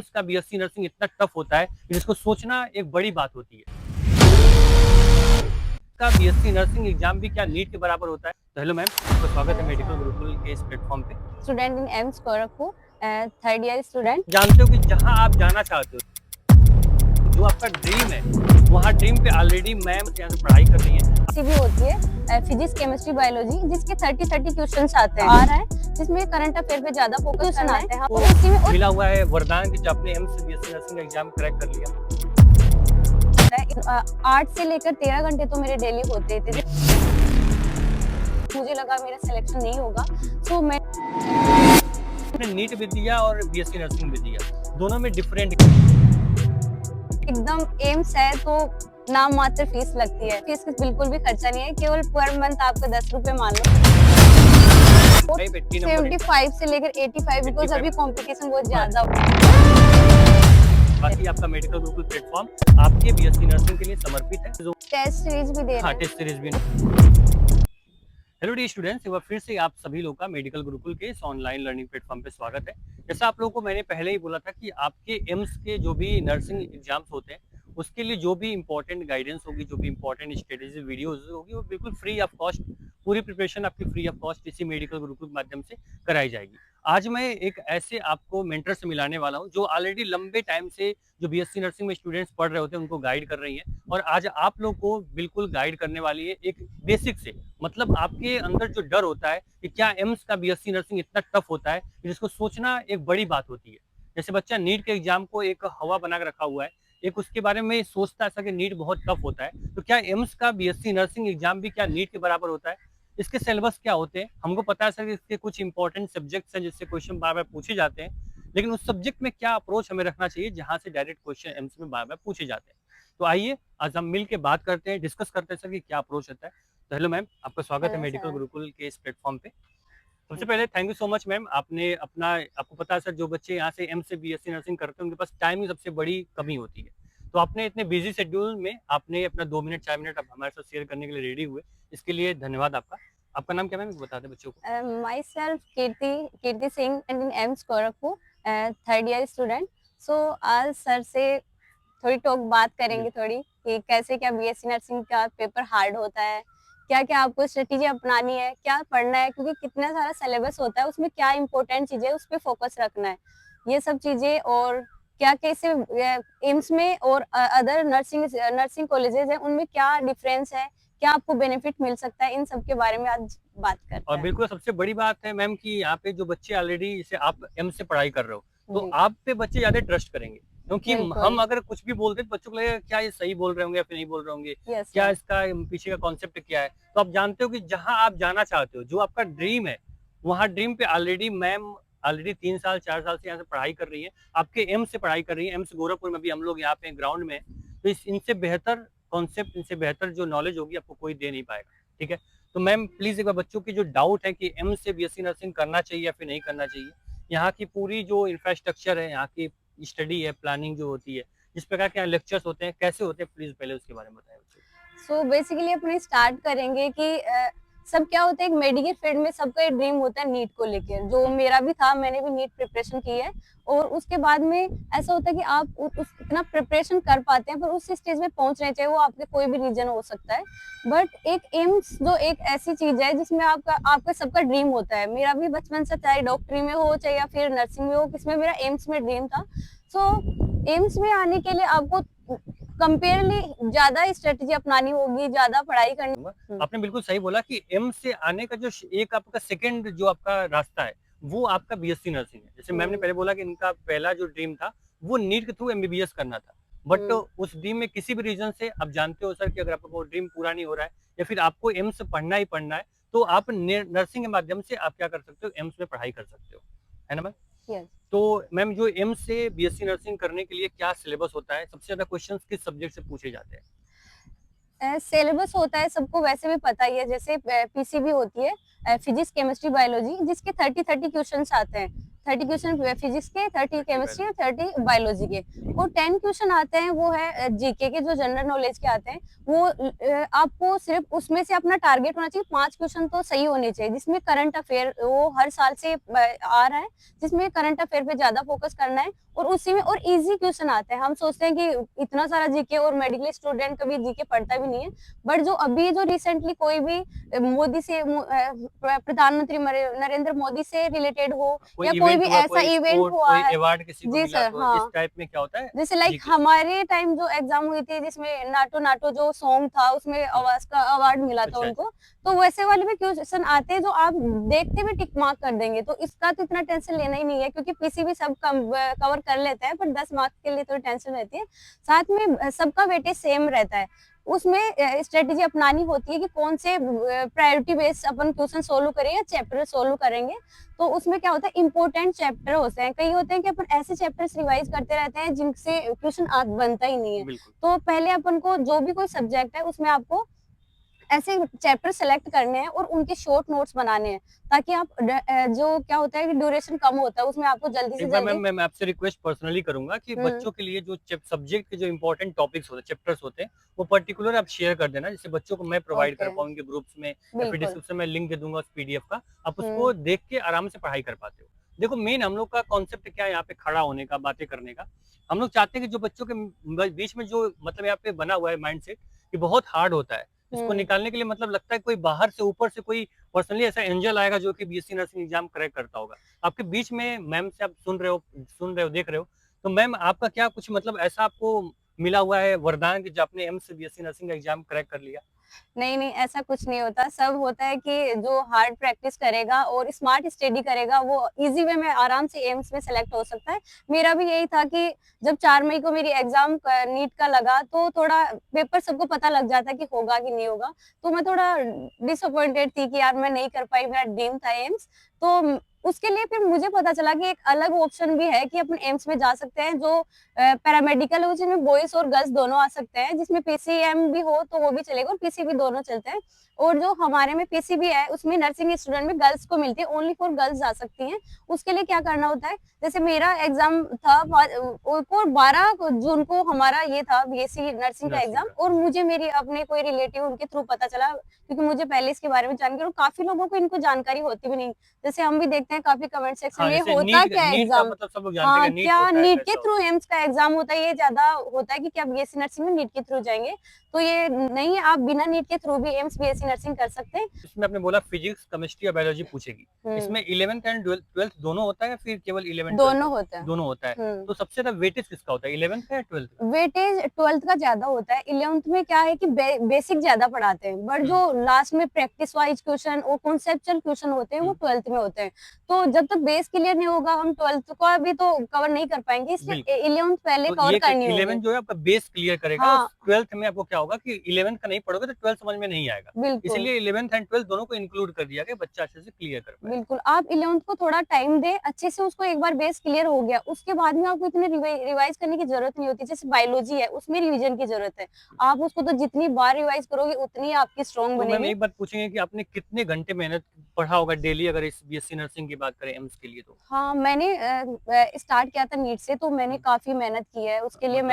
उसका BSc nursing इतना tough होता है कि जिसको सोचना एक बड़ी बात होती है। का बीएससी नर्सिंग एग्जाम भी क्या नीट के बराबर होता है? तो हेलो मैम, आपका स्वागत है मेडिकल गुरुकुल के इस प्लेटफॉर्म पे। Student in AIIMS Gorakhpur, third year student. जानते हो कि जहां आप जाना चाहते हो, जो आपका ड्रीम है, वहाँ ड्रीम पे ऑलरेडी मैम यहाँ से पढ़ाई कर रही है। सी भी होती है फिजिक्स, केमिस्ट्री, बायोलॉजी, जिसके 30 क्वेश्चंस आते हैं आ रहा है, जिसमें करंट अफेयर पे ज्यादा फोकस करना है। तो उसी में मिला हुआ है वरदान कि जब आपने एम्स से बीएससी नर्सिंग का एग्जाम क्रैक कर लिया। 8 से लेकर 13 घंटे तो मेरे डेली होते थे। मुझे लगा मेरा सिलेक्शन नहीं होगा, तो मैं नीट भी दिया और बीएससी नर्सिंग भी दिया, दोनों में डिफरेंट। एकदम एम्स है तो नाम मात्र फीस लगती है। फीस बिल्कुल भी खर्चा नहीं है, केवल पर मंथ आपको 10 रुपए मान लो। 75 से लेकर 85 बिकॉज अभी कंपटीशन बहुत ज्यादा। बाकी आपका मेडिकल गुरुकुल प्लेटफॉर्म आपके बीएससी नर्सिंग के लिए समर्पित है। टेस्ट सीरीज भी दे रहे हैं। हाँ, टेस्ट सीरीज भी। हेलो डी स्टूडेंट्स, एक बार फिर से आप सभी लोगों का मेडिकल गुरुकुल के इस ऑनलाइन लर्निंग प्लेटफॉर्म पे स्वागत है। जैसा आप लोगों को मैंने पहले ही बोला था कि आपके एम्स के जो भी नर्सिंग एग्जाम्स होते हैं, उसके लिए जो भी इंपॉर्टेंट गाइडेंस होगी, जो भी इंपॉर्टेंट स्ट्रेटेजी वीडियोस होगी, वो बिल्कुल फ्री ऑफ कॉस्ट, पूरी प्रिपरेशन आपकी फ्री ऑफ कॉस्ट इसी मेडिकल गुरुकुल के माध्यम से कराई जाएगी। आज मैं एक ऐसे आपको मेंटर से मिलाने वाला हूँ जो ऑलरेडी लंबे टाइम से जो बीएससी नर्सिंग में स्टूडेंट्स पढ़ रहे होते हैं उनको गाइड कर रही हैं, और आज आप लोग को बिल्कुल गाइड करने वाली है एक बेसिक से। मतलब आपके अंदर जो डर होता है कि क्या एम्स का बीएससी नर्सिंग इतना टफ होता है जिसको सोचना एक बड़ी बात होती है। जैसे बच्चा नीट के एग्जाम को एक हवा बना के रखा हुआ है, एक उसके बारे में सोचता है ऐसा कि नीट बहुत टफ होता है, तो क्या एम्स का बीएससी नर्सिंग एग्जाम भी क्या नीट के बराबर होता है? इसके सिलेबस क्या होते हैं हमको पता है सर, इसके कुछ इंपॉर्टेंट सब्जेक्ट्स हैं जिससे क्वेश्चन बार बार पूछे जाते हैं, लेकिन उस सब्जेक्ट में क्या अप्रोच हमें रखना चाहिए जहां से डायरेक्ट क्वेश्चन एम्स में बार बार पूछे जाते हैं। तो आइए आज हम मिल के बात करते हैं, डिस्कस करते हैं सर कि क्या अप्रोच होता है। तो हेलो मैम, आपका स्वागत है मेडिकल गुरुकुल के इस प्लेटफॉर्म पे। सबसे पहले thank you so much ma'am, आपने अपना, आपको पता है सर जो बच्चे यहाँ से एम से बीएससी नर्सिंग करते हैं उनके पास टाइम की सबसे बड़ी कमी होती है, तो आपने इतने बिजी शेड्यूल में आपने अपना 2 मिनट 4 मिनट आप हमारे साथ शेयर करने के लिए रेडी हुए, इसके लिए धन्यवाद आपका। आपका नाम क्या मैम बता दें बच्चों को? Myself Kirti Singh and in AIIMS Gorakhpur, third year student. So आज सर से थोड़ी बात करेंगे थोड़ी कि कैसे क्या बीएससी नर्सिंग का पेपर हार्ड होता है, क्या क्या आपको स्ट्रेटेजी अपनानी है, क्या पढ़ना है, क्योंकि कितना सारा सिलेबस होता है, उसमें क्या इंपॉर्टेंट चीजें उस पर फोकस रखना है, ये सब चीजें। और क्या कैसे एम्स में और अदर नर्सिंग कॉलेजेस हैं उनमें क्या डिफरेंस है, क्या आपको बेनिफिट मिल सकता है, इन सब के बारे में आज बात करते हैं। और बिल्कुल सबसे बड़ी बात है मैम कि यहाँ पे जो बच्चे ऑलरेडी जैसे आप एम से पढ़ाई कर रहे हो, तो आप पे बच्चे ज्यादा ट्रस्ट करेंगे, क्योंकि हम अगर कुछ भी बोलते हैं तो बच्चों को लगेगा क्या ये सही बोल रहे होंगे या फिर नहीं बोल रहे होंगे, क्या इसका पीछे का कॉन्सेप्ट क्या है। तो आप जानते हो कि जहां आप जाना चाहते हो, जो आपका ड्रीम है, वहाँ ड्रीम पे ऑलरेडी मैम ऑलरेडी 3 साल 4 साल से यहाँ से पढ़ाई कर रही है, आपके एम से पढ़ाई कर रही है। एम्स गोरखपुर में भी हम लोग यहाँ पे ग्राउंड में, तो इनसे बेहतर कॉन्सेप्ट, इनसे बेहतर जो नॉलेज होगी आपको कोई दे नहीं पाएगा। ठीक है, तो मैम प्लीज एक बार बच्चों की जो डाउट है कि एम से बीएससी नर्सिंग करना चाहिए या फिर नहीं करना चाहिए, यहाँ की पूरी जो इंफ्रास्ट्रक्चर है, यहाँ की स्टडी है, प्लानिंग जो होती है, जिस प्रकार के यहाँ लेक्चर्स होते हैं, कैसे होते हैं, प्लीज पहले उसके बारे में बताएं बच्चों। सो बेसिकली अपने स्टार्ट करेंगे कि सब क्या होता है, एक मेडिकल फील्ड में सबका एक ड्रीम होता है नीट को लेकर, जो मेरा भी था, मैंने भी नीट प्रिपरेशन की है। और उसके बाद में ऐसा होता है कि आप इतना प्रिपरेशन कर पाते हैं, पर उस स्टेज में पहुंच रहे, चाहे वो आपके कोई भी रीजन हो सकता है, बट एक एम्स जो एक ऐसी चीज है जिसमें आपका आपका सबका ड्रीम होता है। मेरा भी बचपन से, चाहे डॉक्टरी में हो चाहे या फिर नर्सिंग में हो, किसमें मेरा एम्स में ड्रीम था। सो एम्स में आने के लिए आपको कंपेयरली ज्यादा स्ट्रेटेजी अपनानी होगी, ज्यादा पढ़ाई करनी। आपने बिल्कुल सही बोला कि एम से आने का जो एक आपका सेकंड जो आपका रास्ता है वो आपका बीएससी नर्सिंग है। जैसे मैम ने पहले बोला कि इनका पहला जो ड्रीम था वो नीट के थ्रू एमबीबीएस करना था, बट उस ड्रीम में किसी भी रीजन से आप जानते हो सर कि अगर आपका वो ड्रीम पूरा नहीं हो रहा है या फिर आपको एम्स पढ़ना ही पढ़ना है, तो आप नर्सिंग के माध्यम से आप क्या कर सकते हो, एम्स में पढ़ाई कर सकते हो, है ना मैम? तो मैम जो एम्स से बीएससी नर्सिंग करने के लिए क्या सिलेबस होता है, सबसे ज्यादा क्वेश्चंस किस सब्जेक्ट से पूछे जाते हैं? सिलेबस होता है, सबको वैसे भी पता ही है, जैसे पीसीबी होती है, फिजिक्स, केमिस्ट्री, बायोलॉजी, जिसके 30 क्वेश्चंस आते हैं। 30 क्वेश्चन फिजिक्स के, 30 केमिस्ट्री और 30 बायोलॉजी के। ठीक और 10 क्वेश्चन आते हैं, वो है जीके के, जो जनरल नॉलेज के आते हैं। वो आपको सिर्फ उसमें से अपना टारगेट होना चाहिए, 5 क्वेश्चन तो सही होने चाहिए, जिसमें करंट अफेयर वो हर साल से आ रहा है, जिसमें करंट अफेयर पे ज्यादा फोकस करना है। और उसी में और इजी क्वेश्चन आते हैं। हम सोचते हैं कि इतना सारा जीके, और मेडिकल स्टूडेंट कभी जीके पढ़ता भी नहीं है, बट जो अभी जो रिसेंटली कोई भी मोदी से प्रधानमंत्री नरेंद्र मोदी से रिलेटेड हो, कोई या कोई इवेंट भी हुआ, ऐसा कोई इवेंट स्पोर्ट, हुआ कोई है। अवार्ड किसी को जी मिला, सर, तो इस हाँ। टाइप में क्या होता है जैसे लाइक जीके। हमारे टाइम जो एग्जाम हुई थी, जिसमें नाटो नाटो जो सॉन्ग था, उसमें आवाज का अवार्ड मिला था अच्छा अच्छा। उनको। तो वैसे वाले भी क्वेश्चन आते हैं जो आप देखते हुए टिक मार्क कर देंगे, तो इसका तो इतना टेंशन लेना ही नहीं है, क्योंकि पीसीबी सब कवर कर लेता है, पर 10 मार्क्स के लिए थोड़ी टेंशन रहती है। साथ में सबका वेटेज सेम रहता है। उसमें स्ट्रेटेजी अपनानी होती है कि कौन से प्रायोरिटी बेस्ड अपन क्वेश्चन सोल्व करें या चैप्टर सोल्व करेंगे। तो उसमें क्या होता है, इंपॉर्टेंट चैप्टर होते हैं, कई होते हैं कि अपन ऐसे चैप्टर्स रिवाइज करते रहते हैं जिनसे क्वेश्चन बनता ही नहीं है। बिल्कुल। तो पहले अपन को जो भी कोई सब्जेक्ट है, उसमें आपको ऐसे चैप्टर सेलेक्ट करने हैं और उनके शॉर्ट नोट्स बनाने हैं, ताकि आप जो क्या होता है कि ड्यूरेशन कम होता है, उसमें आपको जल्दी से एक बार जल्दी। मैं आपसे रिक्वेस्ट पर्सनली करूंगा कि हम्म। बच्चों के लिए जो सब्जेक्ट के जो इंपॉर्टेंट टॉपिक्स होते हैं, चैप्टर्स होते हैं, वो पर्टिकुलर आप शेयर कर देना, जिससे बच्चों को मैं प्रोवाइड कर ओके। पाऊँ इनके ग्रुप्स में, या फिर बिल्कुल। डिस्क्रिप्शन में लिंक दे दूंगा उस पीडीएफ का। आप उसको हम्म। देख के आराम से पढ़ाई कर पाते हो। देखो, मेन हम लोग का कॉन्सेप्ट क्या है यहाँ पे खड़ा होने का, बातें करने का। हम लोग चाहते हैं कि जो बच्चों के बीच में जो मतलब यहाँ पे बना हुआ है माइंडसेट, ये बहुत हार्ड होता है। इसको हम्म। निकालने के लिए मतलब लगता है कोई बाहर से, ऊपर से कोई पर्सनली ऐसा एंजल आएगा जो कि बीएससी नर्सिंग एग्जाम क्रैक करता होगा। आपके बीच में मैम से आप सुन रहे हो, देख रहे हो, तो मैम आपका क्या कुछ मतलब ऐसा आपको मिला हुआ है वरदान कि जो आपने एम्स से बीएससी नर्सिंग का एग्जाम क्रैक कर लिया? नहीं नहीं, ऐसा कुछ नहीं होता। सब होता है कि जो हार्ड प्रैक्टिस करेगा और स्मार्ट स्टडी करेगा, वो इजी वे में आराम से एम्स में सेलेक्ट हो सकता है। मेरा भी यही था कि जब 4 मई को मेरी एग्जाम नीट का लगा, तो थोड़ा पेपर सबको पता लग जाता है कि होगा कि नहीं होगा। तो मैं थोड़ा डिसअपॉइंटेड थी कि यार मैं नहीं कर पाई, मेरा ड्रीम था एम्स। तो उसके लिए फिर मुझे पता चला कि एक अलग ऑप्शन भी है कि अपन एम्स में जा सकते हैं, जो पैरामेडिकल हो, जिसमें बॉयज और गर्ल्स दोनों आ सकते हैं, जिसमें पीसीएम भी हो तो वो भी चलेगा, और पीसीबी दोनों चलते हैं। और जो हमारे में पीसीबी है, उसमें नर्सिंग स्टूडेंट में गर्ल्स को मिलती है, ओनली फॉर गर्ल्स जा सकती हैं। उसके लिए क्या करना होता है, जैसे मेरा एग्जाम था 12 जून को, हमारा ये था बीएससी नर्सिंग का नर्सिंग एग्जाम। का। और मुझे मेरी अपने कोई रिलेटिव उनके थ्रू पता चला, क्योंकि मुझे पहले इसके बारे में जानकारी, और काफी लोगों को इनको जानकारी होती भी नहीं। जैसे हम भी देखते हैं काफी कमेंट सेक्शन हाँ, में, जैसे होता नीट क्या है नीट का एग्जाम। मतलब सब लोग जानते हैं हाँ, कि नीट क्या होता है, नीट के कैसा थ्रू होता है। एम्स का एग्जाम होता है, ये ज्यादा होता है कि क्या बीएससी नर्सिंग में नीट के थ्रू जाएंगे। तो ये नहीं है, आप बिना नीट के थ्रू भी एम्स बीएससी नर्सिंग कर सकते हैं। इसमें आपने बोला फिजिक्स, केमिस्ट्री या बायोलॉजी पूछेगी। हम्म। इसमें 11th एंड 12th दोनों होता है, या फिर केवल 11 12 दोनों होता होता है? है। दोनों होता है। हम्म। तो सबसे ज्यादा वेटेज किसका होता है, 11th का या 12th का? वेटेज 12th का ज्यादा होता है। 11th में क्या है कि बेसिक ज्यादा पढ़ाते हैं, बट हम्म, जो लास्ट में प्रैक्टिस वाइज क्वेश्चन और कॉन्सेप्चुअल क्वेश्चन होते हैं, वो हम्म, 12th में होते हैं। तो जब तक बेस क्लियर नहीं होगा, हम 12th को अभी तो कवर नहीं कर पाएंगे, बिल्कुल। इसलिए 11th पहले तो कवर ये करनी होगी। 11 जो है आपका बेस क्लियर करेगा, और हाँ। 12th में आपको क्या होगा कि 11th का नहीं पढ़ोगे तो 12th समझ में नहीं आएगा। बिल्कुल। इसीलिए 11th एंड 12th दोनों को इंक्लूड कर दिया गया, बच्चा अच्छे से क्लियर कर पाए। बिल्कुल, आप 11th को थोड़ा टाइम दें, अच्छे से उसको, एक बार बेस क्लियर हो गया, उसके बाद में आपको इतने रिवाइज करने की जरूरत नहीं होती। जैसे बायोलॉजी है, उसमें रिवीजन की जरूरत है। आप उसको तो जितनी बार रिवाइज करोगे, उतनी आपकी स्ट्रॉन्ग तो मैम बनेगी। एक बात पूछेंगे कि आपने कितने घंटे मेहनत पढ़ा होगा डेली, अगर इस बीएससी नर्सिंग की बात करें एम्स के लिए तो? हाँ, मैंने स्टार्ट किया था नीट से, तो मैंने हम्म, काफी मेहनत की है उसके लिए। मतलब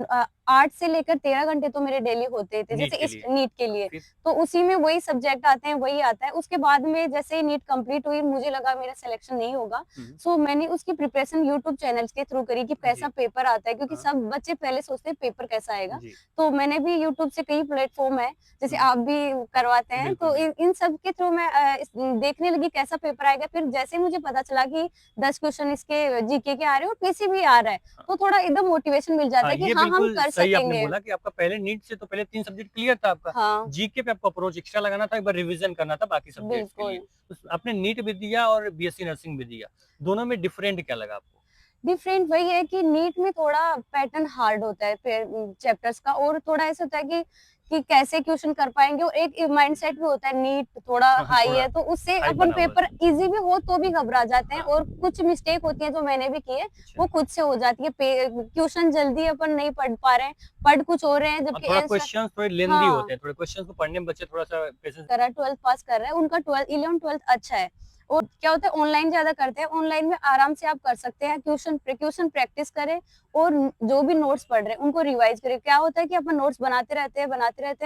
मैं 8 से लेकर 13 घंटे तो मेरे डेली होते थे, नीट जैसे के इस लिए नीट के लिए। फिर? तो उसी में वही सब्जेक्ट आते हैं, वही आता है। उसके बाद में जैसे ही नीट कंप्लीट हुई, मुझे लगा मेरा सिलेक्शन नहीं होगा। हम्म, सो मैंने उसकी प्रिपरेशन यूट्यूब चैनल्स के थ्रू करी कि कैसा जी। पेपर आता है, क्योंकि हाँ। सब बच्चे पहले सोचते हैं पेपर कैसा आएगा। जी। तो मैंने भी यूट्यूब से, कई प्लेटफॉर्म है, जैसे हम्म, आप भी करवाते हैं, बिल्कुल तो बिल्कुल। इन सब के थ्रू मैं देखने लगी कैसा पेपर आएगा। फिर जैसे मुझे पता चला कि 10 क्वेश्चन इसके जीके के आ रहे हैं और पीसीबी आ रहा है, हाँ, तो थोड़ा एकदम मोटिवेशन मिल जाता हाँ, है कि ये हाँ, हम बिल्कुल कर सही आपने सकेंगे। बोला कि आपका पहले नीट से तो पहले 3 सब्जेक्ट क्लियर था आपका। हाँ। जीके पे आपको अप्रोच एक्स्ट्रा लगाना था, एक बार रिवीजन करना था बाकी सब्जेक्ट्स के लिए। बिल्कुल। तो आपने नीट भी दिया और बीएससी नर्सिंग भी दिया। दोनों में डिफरेंट क्या लगा आपको? डिफरेंट वही है कि नीट में थोड़ा पैटर्न हार्ड होता है फिर चैप्टर्स का, और थोड़ा ऐसा होता है कि कैसे क्वेश्चन कर पाएंगे, और एक माइंडसेट भी होता है, नीट थोड़ा हाँ, हाँ, हाई थोड़ा है, तो उससे हाई अपन बना हुआ है। पेपर इजी भी हो तो भी घबरा जाते हैं, हाँ, और कुछ मिस्टेक होती है जो मैंने भी की है, अच्छा। वो खुद से हो जाती है। क्वेश्चन जल्दी अपन नहीं पढ़ पा रहे हैं, पढ़ कुछ हो रहे हैं, और जबकि थोड़ा आंसर। क्वेश्चंस थोड़े लेंदी हाँ। होते हैं, थोड़े क्वेश्चंस को पढ़ने में बच्चे थोड़ा सा पेशेंस। करा 12th पास कर रहा है, उनका 12 11 12th अच्छा है। और क्या होता है ऑनलाइन ज़्यादा करते हैं, ऑनलाइन में आराम से आप कर सकते हैं, ट्यूशन प्रैक्टिस करें और जो भी नोट्स पढ़ रहे हैं उनको रिवाइज़ करें। क्या होता है कि अपन नोट्स बनाते रहते हैं,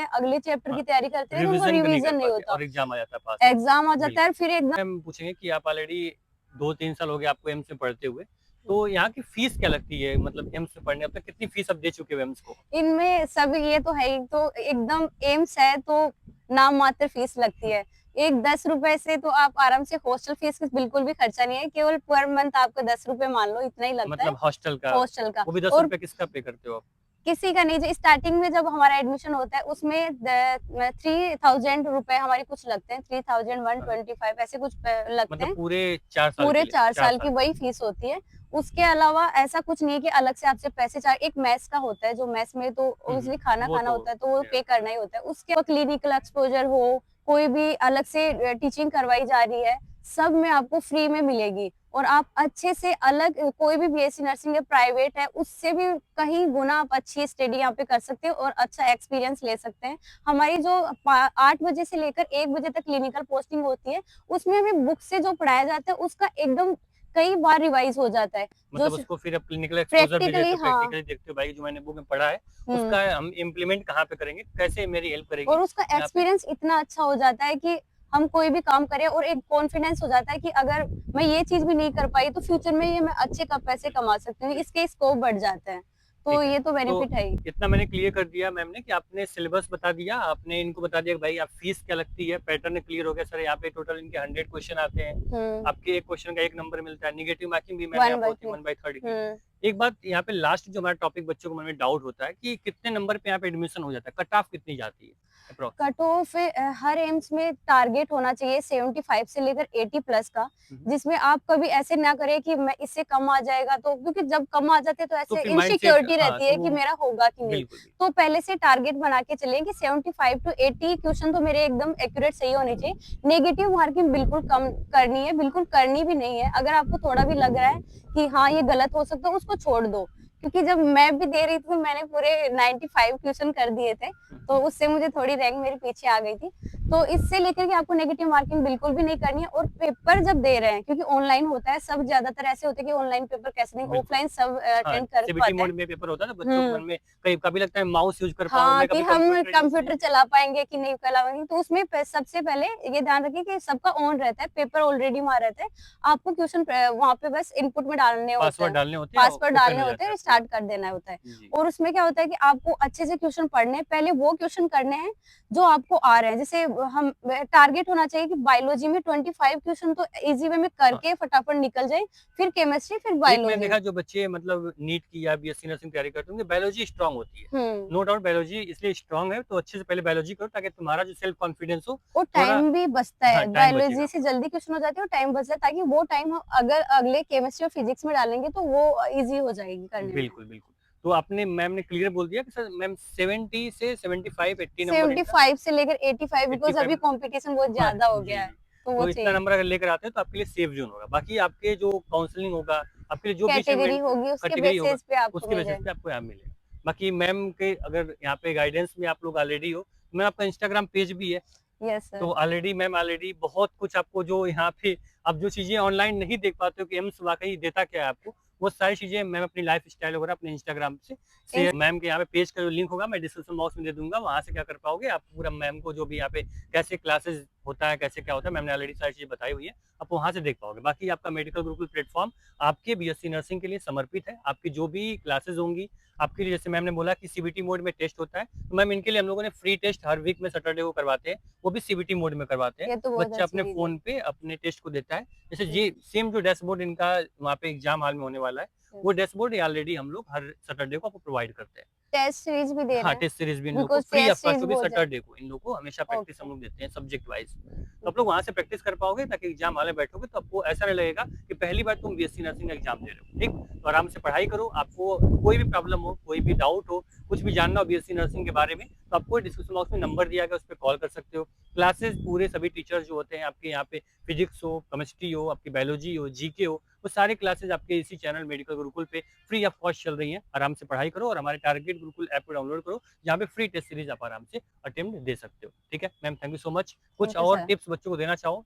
अगले चैप्टर हाँ, की तैयारी करते हैं तो उनको रिवीजन नहीं कर रिवीज़न नहीं पाते होता। और एग्ज़ाम आ जाता है पास में। एग्ज़ाम आ जाता है बिल्कुल। फिर एकदम मैम पूछेंगे कि आप ऑलरेडी 2-3 साल हो गए आपको एम्स में पढ़ते हुए, तो यहाँ की फीस क्या लगती है? मतलब एम्स में पढ़ने अब तक कितनी फीस आप दे चुके हो एम्स को? इनमें सब ये तो है ही, तो एकदम एम्स है तो नाम मात्र फीस लगती है। एक ₹10 से तो आप आराम से हॉस्टल फीस बिल्कुल भी खर्चा नहीं है, केवल पर मंथ आपको ₹10 मान लो इतना ही लगता है मतलब हॉस्टल का, हॉस्टल का। वो भी और ₹10 किसका पे करते हो आप? किसी का नहीं, जो स्टार्टिंग में जब हमारा एडमिशन होता है उसमें ₹3000 हमारे कुछ लगते हैं, हाँ, 3125 ऐसे कुछ लगते मतलब हैं। पूरे 4 साल के पूरे लिए, 4 4 साल की साल के वही लिए। फीस होती है। उसके अलावा ऐसा कुछ नहीं है कि अलग से आपसे पैसे चार एक मेस का होता है, जो मेस में तो हुँ। ओब्वियसली खाना वो खाना तो होता है, तो वो है। पे करना ही होता है। उसके बाद क्लिनिकल एक्सपोज़र हो, कोई भी अलग से टीचिंग करवाई जा रही है, सब में आपको फ्री में मिलेगी और आप अच्छे से अलग कोई भी बीएससी नर्सिंग है, प्राइवेट है, उससे भी कहीं गुना आप अच्छी स्टडी यहाँ पे कर सकते हो और अच्छा एक्सपीरियंस ले सकते हैं। हमारी जो 8 बजे से लेकर 1 बजे तक क्लिनिकल पोस्टिंग होती है, उसमें हमें बुक से जो पढ़ाया जाता है उसका एकदम कई बार रिवाइज हो जाता है। जो मतलब उसको फिर आप क्लिनिकल एक्सपोज़र भी प्रैक्टिकली देते हो, हाँ, प्रैक्टिकली देखते हो भाई जो मैंने बुक में पढ़ा है, हुँ। उसका हम इम्प्लीमेंट कहाँ पे करेंगे? कैसे मेरी हेल्प करेगी और उसका यहाँ पे? एक्सपीरियंस इतना अच्छा हो जाता है कि हम कोई भी काम करें और एक कॉन्फिडेंस हो जाता है कि अगर मैं ये चीज़ भी नहीं कर पाई तो फ्यूचर में ये मैं अच्छे पैसे कमा सकती हूँ, इसके स्कोप बढ़ जाते हैं। तो ठीक है। ये तो तो बेनिफिट है ही। इतना मैंने क्लियर कर दिया मैम ने कि आपने सिलेबस बता दिया, आपने इनको बता दिया कि भाई आप फीस क्या लगती है, पैटर्न क्लियर हो गया सर यहाँ पे टोटल इनके 100 क्वेश्चन आते हैं। हुँ, आपके एक क्वेश्चन का 1 नंबर मिलता है, नेगेटिव मार्किंग भी मैंने 1 आपको बाय होती है 3 1/3 की। हुँ। एक बात यहाँ पे लास्ट जो हमारा टॉपिक बच्चों को मन में डाउट होता है कि कितने नंबर पे यहाँ पे एडमिशन हो जाता है? कट ऑफ कितनी जाती है approx? Cut of her AIIMS में टारगेट होना चाहिए 75 से लेकर 80 प्लस का, हुँ, हुँ। जिसमें आप कभी ऐसे ना करें कि मैं इससे कम आ जाएगा तो क्योंकि जब कम आ जाते हैं तो तो ऐसे फिर माइंडसेट इनसिक्योरिटी हाँ, रहती तो है कि वो मेरा होगा कि नहीं। बिल्कुल, बिल्कुल। तो पहले से टारगेट बना के चलें कि 75 टू 80 क्वेश्चन तो मेरे एकदम एक्यूरेट सही होने चाहिए। नेगेटिव मार्किंग बिल्कुल कम करनी है, बिल्कुल करनी भी नहीं है। अगर आपको थोड़ा भी लग रहा है कि हाँ, ये गलत हो सकता है, उसको छोड़ दो। क्योंकि जब मैं भी दे रही थी, तो मैंने पूरे 95 क्वेश्चन कर दिए थे, हुँ, तो हुँ। उससे मुझे थोड़ी रैंक मेरे पीछे आ गई थी। तो इससे लेकर के आपको नेगेटिव मार्किंग बिल्कुल भी नहीं करनी है और पेपर जब दे रहे हैं क्योंकि ऑनलाइन होता है, सब ज़्यादातर ऐसे होते हैं कि ऑनलाइन पेपर कैसे नहीं, बिल्कुल। ऑफलाइन सब हाँ, अटेंड कर सीबीटी पाते हैं। मोड में पेपर होता है ना बच्चों के हुँ। मन में कई कभी लगता है माउस यूज़ कर पाऊँ हाँ, मैं, कि कभी हम कंप्यूटर यूज़ नहीं कंप्यूटर चला पाएँगे कि नहीं चला पाएँगे, तो उसमें सबसे पहले ये ध्यान रखिए कि सबका ऑन रहता है, पेपर ऑलरेडी वहाँ रहता है। आपको क्वेश्चन वहाँ पे बस इनपुट में डालने होते पासवर्ड हैं, डालने होते हैं और पासवर्ड ओपन डालने हो होते जाता हैं है और पूरा। स्टार्ट कर देना होता है। जी। और उसमें क्या होता है कि आपको अच्छे से क्वेश्चन पढ़ने हैं, पहले वो क्वेश्चन करने हैं जो आपको आ रहे हैं। जैसे हम टारगेट होना चाहिए कि बायोलॉजी में 25 क्वेश्चन तो ईज़ी वे में हाँ, करके फटाफट निकल जाए, फिर केमिस्ट्री, फिर एक मैंने बायोलॉजी। देखा जो बच्चे मतलब नीट की या बीएससी नर्सिंग तैयारी करते होंगे बायोलॉजी स्ट्रांग होती है। हुँ। नो डाउट बायोलॉजी इसलिए स्ट्रांग है तो अच्छे से पहले बायोलॉजी करो ताकि तुम्हारा जो सेल्फ कॉन्फिडेंस हो और थोड़ा टाइम भी बचता हाँ, है, टाइम बचेगा बायोलॉजी से आपका। जल्दी क्वेश्चन हो जाते हैं और टाइम बचता है ताकि वो टाइम हम अगर अगले केमिस्ट्री और फिजिक्स में डालेंगे तो वो ईज़ी हो जाएगी करने में। बिल्कुल, बिल्कुल। तो आपने मैम ने क्लियर बोल दिया कि सर मैम 70 से 75 80 नंबर इनका 75 से लेकर 85 बिकॉज़ 85 अभी कॉम्पिटिशन बहुत हाँ, ज़्यादा हो जी, गया है, जी। तो वो तो इतना चाहिए। नंबर अगर लेकर आते हैं तो आपके लिए सेफ ज़ोन होगा। बाकी आपके जो काउंसलिंग होगा, आपके लिए जो बीच में कैटेगरी मिड होगी उसके कैटेगरी होगा, बेसिस पे आपको उसके मिल बेसिस जाए। पे आपको यहाँ मिलेगा। बाकी मैम के अगर यहाँ पे गाइडेंस में आप लोग ऑलरेडी हो, मैम आपका इंस्टाग्राम पेज भी है। यस तो सर। ऑलरेडी मैम ऑलरेडी बहुत कुछ आपको जो यहाँ पे आप जो चीज़ें ऑनलाइन नहीं देख पाते हो कि एम्स वाक़ई देता क्या है आपको, वो सारी चीज़ें मैम अपनी लाइफ़स्टाइल वगैरह अपने इंस्टाग्राम से इंस शेयर मैम के यहाँ पे पेज का जो लिंक होगा मैं डिस्क्रिप्शन बॉक्स में दे दूँगा, वहाँ से क्या कर पाओगे आप पूरा मैम को जो भी यहाँ पे कैसे क्लासेस होता है, कैसे क्या होता है, मैम ने ऑलरेडी सारी चीज़ें बताई हुई है, आप वहाँ से देख पाओगे। बाकी आपका मेडिकल गुरुकुल प्लेटफ़ॉर्म आपके बीएससी नर्सिंग के लिए समर्पित है, आपकी जो भी क्लासेस होंगी, आपके लिए जैसे मैम ने बोला कि सीबीटी मोड में टेस्ट होता है, तो मैम इनके लिए हम लोगों ने फ्री टेस्ट हर वीक में सैटरडे को करवाते हैं। वो भी सीबीटी मोड में करवाते हैं। ये तो बहुत बच्चा अच्छी अपने चीज़ है। फ़ोन पे अपने टेस्ट को देता है। जैसे हुँ, ये सेम जो डैशबोर्ड इनका वहाँ पे एग्ज़ाम हॉल में होने वाला है, हुँ। वो डैशबोर्ड ऑलरेडी हम लोग हर सैटरडे को आपको प्रोवाइड करते हैं। टेस्ट सीरीज़ भी दे रहे हाँ, हैं? टेस्ट सीरीज़ भी इन लोग को because free of test cost series वो भी बहुत ज़्यादा सैटरडे को इन लोग को हमेशा प्रैक्टिस हम ओके। लोग देते हैं सब्जेक्ट वाइज़। तो हुँ, आप लोग वहाँ से प्रैक्टिस कर पाओगे ताकि एग्ज़ाम हॉल में बैठोगे तो आपको ऐसा नहीं लगेगा कि पहली बार तुम बीएससी नर्सिंग का एग्ज़ाम दे रहे हो, ठीक? तो आराम से पढ़ाई करो, आपको कोई भी प्रॉब्लम हो, कोई भी डाउट हो, कुछ भी जानना हो बीएससी नर्सिंग के बारे में, तो आपको डिस्क्रिप्शन बॉक्स में नंबर दिया गया है, उस पे कॉल कर सकते हो। क्लासेस पूरे सभी टीचर्स जो होते हैं आपके यहाँ पे फिजिक्स हो, केमिस्ट्री हो, आपकी बायोलॉजी हो, जीके हो, वो सारे क्लासेस आपके इसी चैनल मेडिकल गुरुकुल पे फ्री ऑफ कॉस्ट चल रही हैं। आराम से पढ़ाई करो और हमारे टारगेट गुरुकुल ऐप को डाउनलोड करो, जहाँ पे फ्री टेस्ट सीरीज़ आप आराम से अटेम्प्ट दे सकते हो। ठीक है? Ma'am thank you so much. कुछ थैंक यू और सर। टिप्स बच्चों को देना चाहो?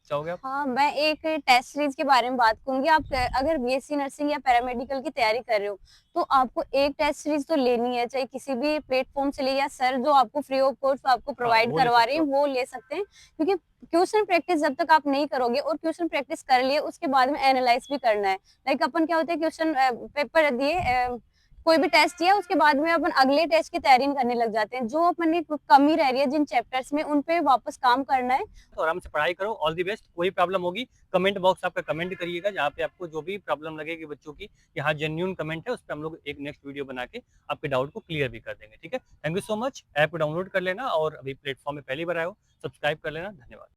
चाहोगे आप? हाँ, मैं एक टेस्ट सीरीज के बारे में बात करूँगी। आप अगर बीएससी नर्सिंग या पैरामेडिकल की तैयारी कर रहे हो, तो आपको एक टेस्ट सीरीज तो लेनी है, चाहे किसी भी प्लेटफ़ॉर्म से ले या सर जो आपको फ्री ऑफ कॉस्ट आपको हाँ, प्रोवाइड वो ले करवा रहे सकते हैं, हो। वो ले सकते हैं। क्योंकि क्वेश्चन प्रैक्टिस जब तक आप नहीं करोगे और क्वेश्चन प्रैक्टिस कर लिए, उसके बाद में एनालाइज़ भी करना है। लाइक अपन क्या होता है क्वेश्चन पेपर दिए कोई भी टेस्ट दिया, उसके बाद में अपन अगले टेस्ट की तैयारी करने लग जाते हैं। जो अपनी कमी रह रही है जिन चैप्टर्स में, उन पे वापस काम करना है। तो आराम से पढ़ाई करो, ऑल द बेस्ट। कोई प्रॉब्लम होगी कमेंट बॉक्स आपका कमेंट करिएगा, जहाँ पे आपको जो भी प्रॉब्लम लगेगी बच्चों की, यहाँ जेन्युइन कमेंट है, उस पे हम लोग एक नेक्स्ट वीडियो बना के आपके डाउट को क्लियर भी कर देंगे, ठीक है? Thank you so much. App को डाउनलोड कर लेना और अभी प्लेटफ़ॉर्म में पहली बार आए हो, सब्सक्राइब कर लेना। धन्यवाद।